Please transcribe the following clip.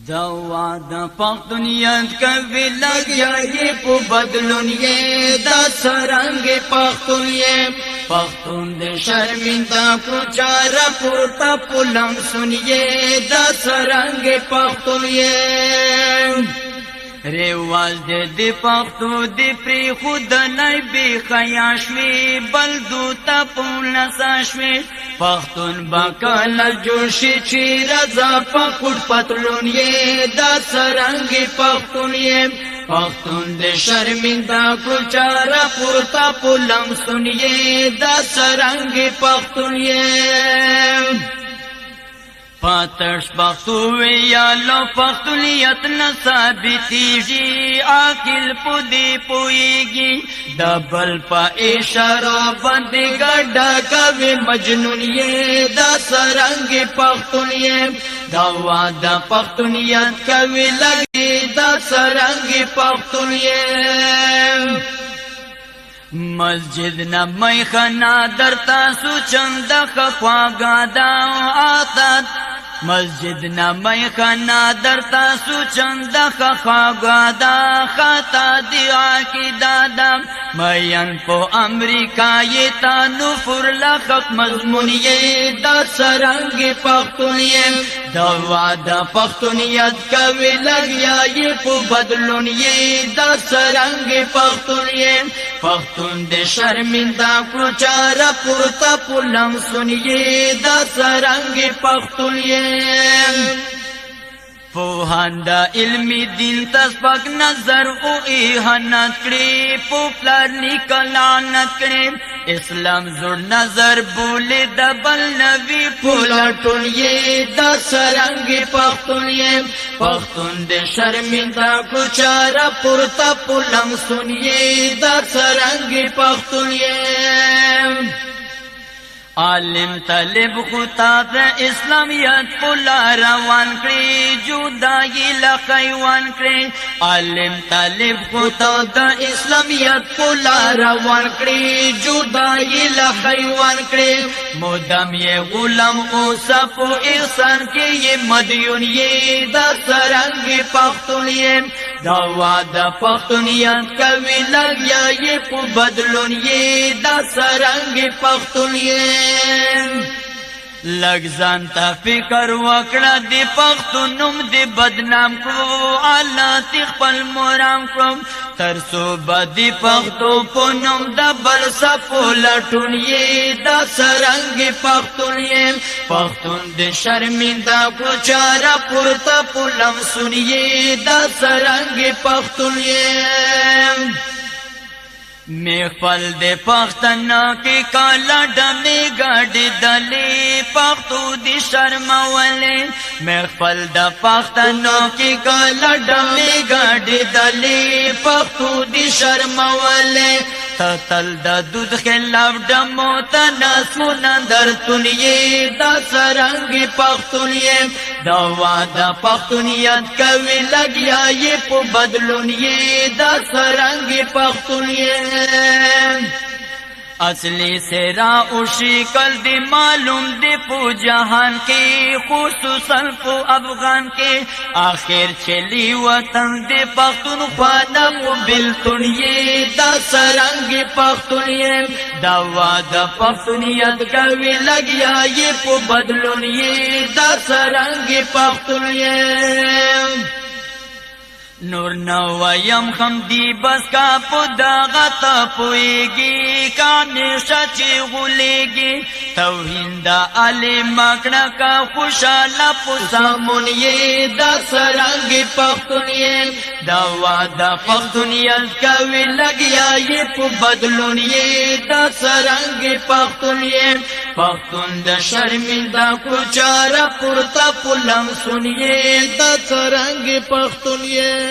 دوا دا پختونیت کوي لګیاي په بدلون یې دا سرنګ پختونیت پختون دې شرمنده کو چارا پورتا پلم سنیے دا سرنګ پختونیت رواج دې پختو دې پری خود نه بي خیاشوي بل دوتا پونه ساشوي پختون باکل جوشي چې رضا پکړ پتلون یې دا سرنګ پختون یې پختون دې شرمنده کو چارا پورتا پلم سنیے دا سرنګ پختون یې پاتش پختوی یالو پختولیت نثابتیجی آکل پودی پویگی دبل پا اشارو بندی گڑا کوی مجنون یہ دا سرنگ پختون یہ دوا دا پختونیت کوی لگی دا سرنگ پختون یہ مسجد نا میخنا در تاسو چند خواگا دا آتاد مسجد نا میخنا در تاسو چند خواگا دا خطا دعا کی دادا مین پو امریکا یہ تانو فرلخق مضمون یہ دا سرنگ پختون یہ دوا دا پختونیت کوي لګیا یہ پو بدلون یہ دا سرنگ پختون یہ پختون دے شرمنده کو چارا پورتا پلم سنیے دا سرنگ پختون یہ پوهان دا علمی دین تسپک نظر او ایحانت کری پوپلار نکلانت کری اسلام زور نظر بولی دبل نبی پولٹون یہ دا سرنگ پختون یہ پختون دے شرمنده کو چارا پورتا پلم سنیے دا سرنگ پختون یہ عالم طالب خطا دا اسلامیت پولا روان کری جدائی لخیوان کری عالم طالب خطا دا اسلامیت پولا روان کری جدائی لخیوان کری مدام یہ غلام اوسا پو احسان کے یہ مدیون یہ دا سرنگ پختون یہ دوا دا پختونیت کوي لګیا یہ پو بدلون یہ دا سرنگ پختون یہ لگ زانتا فکر وکړه دی پختونم دی بدنام کړو الله تخپل مورام کړو ترسو بدی پختو پونم د بل سپو لټون یې د سرنګ پختون یې پختون د شرمنده کو چارا پورته پلم سنیې د سرنګ پختون یې میخفل دے پختنا کی کالا ڈمی گاڑی دلی پختو دی شرمولی میخفل دا پختنا کی کالا ڈمی گاڑی دلی پختو دی شرمولی تل دا دود خلاف ڈمو تناسونا در تنیے دا سرنگ پختونیے دوا دا پختونیت کوي لګیا یہ پو بدلونیے دا سرنگ پختونیے اصلی سیرا اوشی کل دی معلوم دی پو جہان کی خصوصا پو افغان کی آخر چلی وطن دی پختون خوانا پو بلتون یہ دا سرنگ پختون یہ دوا دا پختونیت کوي لګیا یہ پو بدلون یہ دا سرنگ پختون یہ نور نویم خم دی بس کا پدا غطا پوئیگی کامیشا چی غلیگی توہین دا علی مکنا کا خوشالا پسامون یہ دا سرنگ پختون یہ دوا دا پختونیت کوي لګیا یہ پو بدلون یہ دا سرنگ پختون یہ پختون دا شرمنده کو چارا پورتا پلم سنیے دا سرنگ پختون یہ